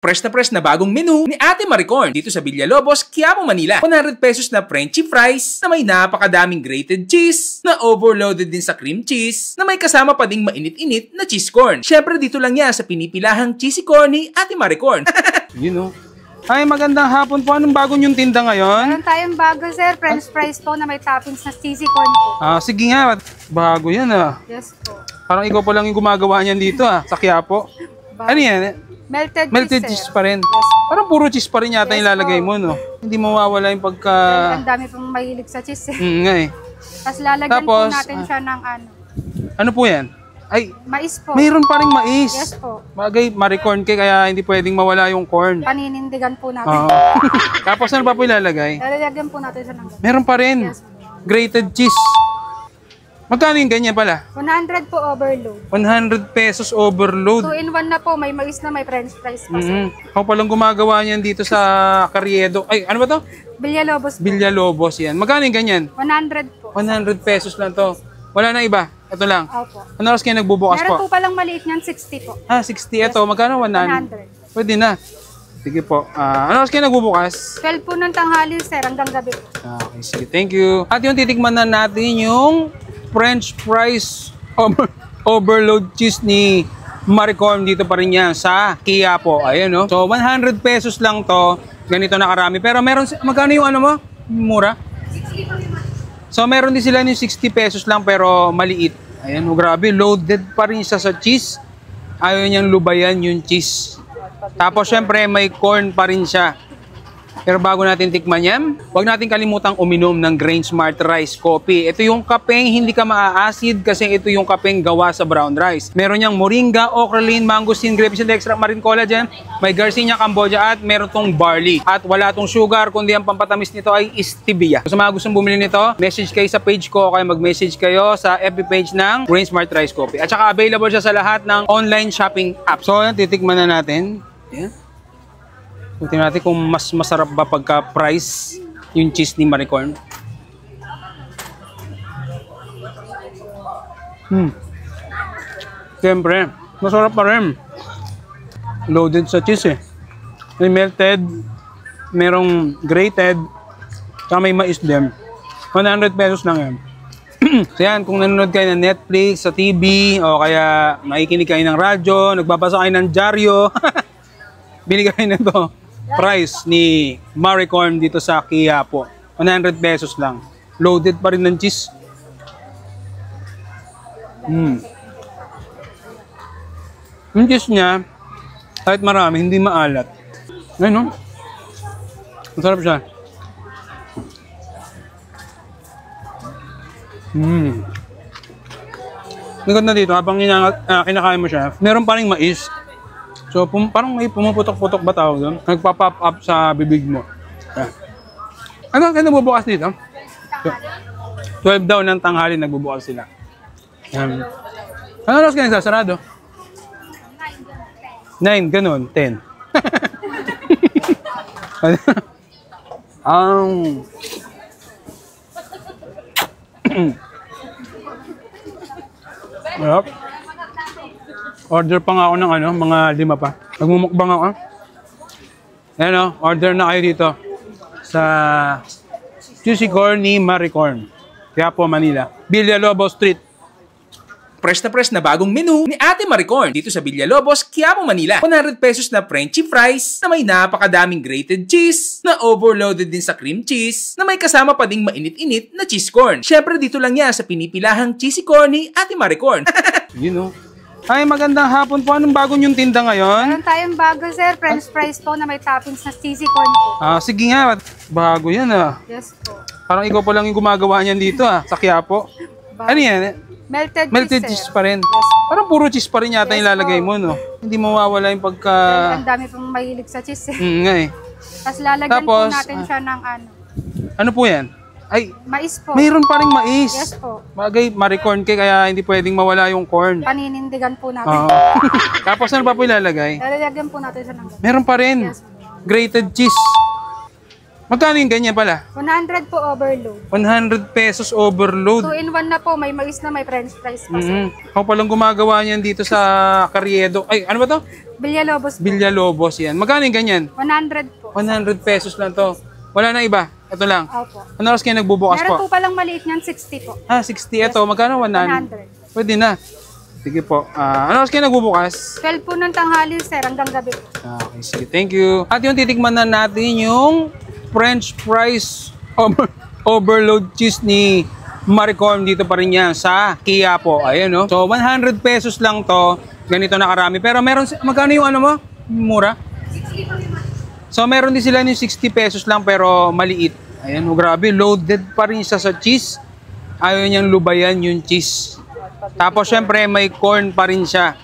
Fresh na bagong menu ni Ate Maricorn dito sa Villalobos, Quiapo, Manila. 100 pesos na Frenchy fries na may napakadaming grated cheese na overloaded din sa cream cheese na may kasama pa ding mainit-init na cheese corn. Syempre dito lang yan sa pinipilahang cheesy corn ni Ate Maricorn. You know. Ay, magandang hapon po. Anong bago niyong tinda ngayon? Meron tayong bago, sir. French fries po na may toppings na cheesy corn po. Sige nga. Bago yan Yes po. Parang ikaw pa lang yung gumagawa niyan dito sa Quiapo. Ano yan? Melted cheese pa rin. Yes. Parang puro cheese pa rin yata yung lalagay mo, no? Hindi mawawala yung pagka... Ang dami pong mahilig sa cheese. Nga eh. Tapos lalagyan po natin siya ng ano. Ano po yan? Ay, mais po. mayroon pa rin mais. Yes po. Bagay, maricorn cake, kaya hindi pwedeng mawala yung corn. Paninindigan po natin. Tapos ano pa po ilalagay? Lalagyan po natin siya ng... Meron pa rin. Yes. Grated cheese. Magkano yung ganyan pala? 100 po overload. 100 pesos overload. 2-in-1 na po. May mais na may french fries pa. Ako palang gumagawa niyan dito sa Carriedo. Ay, ano ba to? Villalobos po. Villalobos yan. Magkano yung ganyan? 100 po. 100 pesos lang to. Wala na iba? Ito lang. Opo. Ano oras kayo nagbubukas Meron po? po palang maliit niyan, 60 po. 60. Ito, magkano? 100. Pwede na. Sige po. Ano oras kayo nagbubukas? 12 po ng tanghali, sir, hanggang gabi po. Okay, sige. Thank you. At yung titikman na natin yung French fries overload cheese ni Maricorn dito pa rin yan sa Quiapo. Ayan, no? So, 100 pesos lang to. Ganito na karami. Pero meron, magkano yung ano mo? Mura? 60. So, meron din sila yung 60 pesos lang pero maliit. Ayan, oh, grabe. Loaded pa rin siya sa cheese. Ayaw niyang lubayan yung cheese. Tapos, syempre, may corn pa rin siya. Pero bago natin tikman yan, huwag natin kalimutang uminom ng Grain Smart Rice Coffee. Ito yung kapeng hindi ka maa-acid kasi ito yung kapeng gawa sa brown rice. Meron niyang moringa, okralin, mangosteen, grapes, extract, marine collagen, may Garcinia Cambodia at meron tong barley. At wala tong sugar, kundi ang pampatamis nito ay stevia. So, sa mga gustong bumili nito, message kayo sa page ko o kaya mag-message kayo sa FB page ng Grain Smart Rice Coffee. At saka available siya sa lahat ng online shopping app. So, yan, titikman na natin. Yan. Tingnan natin kung mas masarap ba pagka price yung cheese ni Maricorn. Siyempre, masarap pa rin. Loaded sa cheese eh. May melted, merong grated, saka may mais din. 100 pesos lang yan. So yan, kung nanonood kayo ng Netflix, sa TV, o kaya nakikinig kayo ng radyo, nagbabasa kayo ng dyaryo, bili kayo nito. Price ni Maricorn dito sa Quiapo. 100 pesos lang. Loaded pa rin ng cheese. Yung cheese niya, kahit marami, hindi maalat. Ayun, no? Masarap siya. Naganda dito, habang kinakain mo siya, meron pa rin mais. So, parang may pumuputok-putok ba tawag doon? Nagpa-pop up sa bibig mo. Ano kaya nagbubukas dito? 12 daw ng tanghali nagbubukas sila. Ano oras ka nagsasarado? 9, ganun. 10. Yep. Order pa nga ako ng mga 5 pa. Nagmumukbang ako. Ayan o, order na kayo dito sa Cheesy Corn ni Maricorn. Quiapo, Manila. Villalobos Street. Fresh na bagong menu ni Ate Maricorn dito sa Villalobos, Quiapo, Manila. 100 pesos na Frenchy fries na may napakadaming grated cheese na overloaded din sa cream cheese na may kasama pa ding mainit-init na cheese corn. Syempre dito lang yan sa pinipilahang cheesy corn ni Ate Maricorn. You know. Ay, magandang hapon po. Anong bago niyong tinda ngayon? Meron tayong bago, sir. French fries po na may toppings na cheesy corn po. Sige nga. Bago yan Yes po. Parang ikaw pa lang yung gumagawa niyan dito sa Quiapo. Ano yan? Melted cheese pa rin. Parang puro cheese pa rin yata yung lalagay mo, no? Hindi mawawala yung pagka... Ang dami pong mahilig sa cheese. Nga eh. Tapos lalagyan po natin siya ng ano. Ano po yan? Ay, mais po. mayroon pa rin mais. Yes po. Bagay, maricorn cake, kaya hindi pwedeng mawala yung corn. Paninindigan po natin. Tapos ano pa po ilalagay? Lalagyan po natin siya ng... Meron pa rin. Yes. Grated cheese. Magkano yung ganyan pala? 100 po overload. 100 pesos overload. 2-in-1 na po. May mais na may french fries pa. Ako palang gumagawa niyan dito sa Carriedo. Ay, ano ba to? Villalobos po. Villalobos yan. Magkano yung ganyan? 100 po. 100 pesos lang to. Wala na iba. Ito lang. Opo. Ano oras kayo nagbubukas Meron po? po palang maliit niyan, 60 po. 60. Ito, magkano? 100. Pwede na. Sige po. Ano oras kayo nagbubukas? 12 po ng tanghali, sir, hanggang gabi po. Okay, sige. Thank you. At yung titikman na natin yung French fries overload cheese ni Maricorn dito pa rin yan sa Quiapo. Ayan, no? So, 100 pesos lang to. Ganito na karami. Pero meron, magkano yung ano mo? Mura? So, meron din sila yung 60 pesos lang pero maliit. Ayan, oh, grabe. Loaded pa rin siya sa cheese. Ayaw niyang lubayan yung cheese. Tapos, syempre, may corn pa rin siya.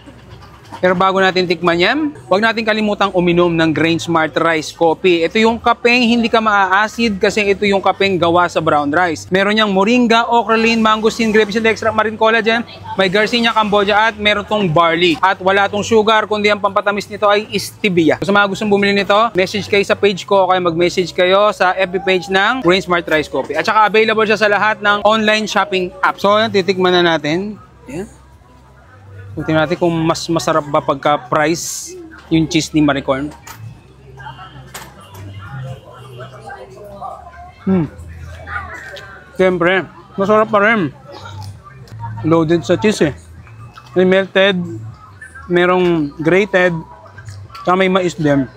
Pero bago natin tikman yan, huwag natin kalimutang uminom ng Grain Smart Rice Coffee. Ito yung kapeng hindi ka maa-acid kasi ito yung kapeng gawa sa brown rice. Meron niyang moringa, okralin, mangosteen, grapefruit extract, marine collagen, may Garcinia Cambodia at meron tong barley. At wala tong sugar, kundi ang pampatamis nito ay stevia. So, sa mga gustong bumili nito, message kayo sa page ko o kaya mag-message kayo sa FB page ng Grain Smart Rice Coffee. At saka available siya sa lahat ng online shopping app. So, yan, titikman na natin. Yan. Tingnan natin kung mas masarap ba pagka-price yung cheese ni Maricorn. Siyempre, masarap pa rin. Loaded sa cheese eh. May melted, merong grated, saka may mais din.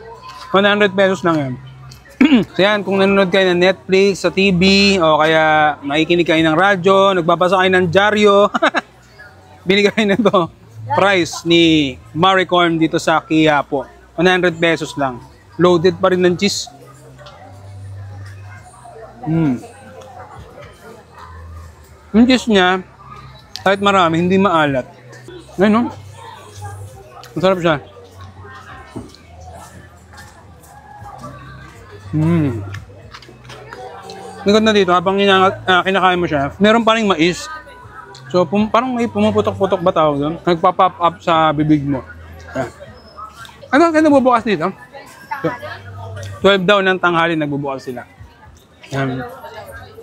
100 pesos lang yan. So yan, kung nanonood kayo ng Netflix, sa TV, o kaya nakikinig kayo ng radyo, nagbabasa kayo ng dyaryo, bili kayo nito. Price ni Maricorn dito sa Quiapo. 100 pesos lang. Loaded pa rin ng cheese. Yung cheese niya, kahit marami, hindi maalat. Ayun, no? Masarap siya. Nagod na dito, habang kinakain mo siya, meron pa rin mais. So, parang may pumuputok-putok ba tawag doon? Nagpa-pop up sa bibig mo. Yan. Ano kaya nagbubukas dito? 12 daw ng tanghali nagbubukas sila. Yan.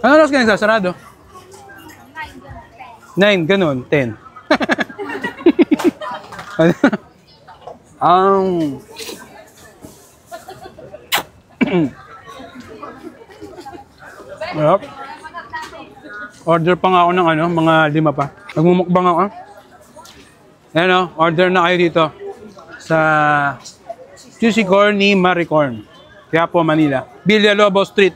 Ano oras ka nagsasarado? 9, ganun. 10. Yup. Order pa nga ako ng mga 5 pa. Nagmumukbang ako. Ayan o, order na kayo dito sa Juicy Corn ni Maricorn. Quiapo, Manila. Villalobos Street.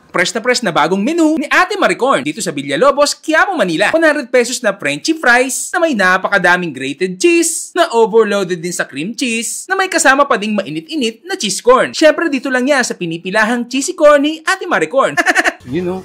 Fresh na bagong menu ni Ate Maricorn dito sa Villalobos, Quiapo, Manila. 100 pesos na Frenchy fries na may napakadaming grated cheese na overloaded din sa cream cheese na may kasama pa ding mainit-init na cheese corn. Syempre dito lang yan sa pinipilahang cheesy corn ni Ate Maricorn. You know.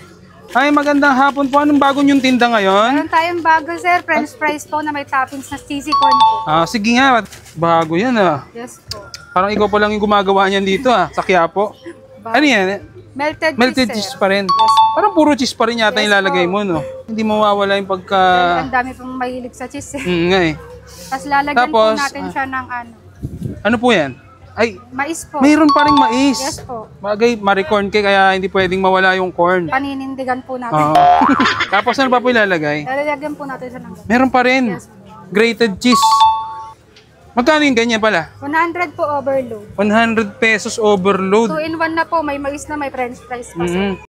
Ay, magandang hapon po. Anong bago niyong tinda ngayon? Meron tayong bago, sir. French fries po na may toppings na cheesy corn po. Sige nga. Bago yan Yes po. Parang ikaw pa lang yung gumagawa niyan dito sa Quiapo. Ano yan? Melted Cheese sir. pa rin. Yes. Parang puro cheese pa rin yata Yes yung lalagay mo, no? Hindi mawawala yung pagka... Ang dami pong mahilig sa cheese. Nga eh. Tapos lalagyan Tapos, po natin siya ng Ano po yan? Ay, mais po. mayroon pa rin mais. Yes po. Bagay, Maricorn cake, kaya hindi pwedeng mawala yung corn. Paninindigan po natin. Tapos ano pa po ilalagay? Lalagyan po natin siya ng ganun. Meron pa rin. Yes. Grated cheese. Magkano yung ganyan pala? 100 po overload. 100 pesos overload. 2 in 1 na po. May mais na may french fries pa, sir.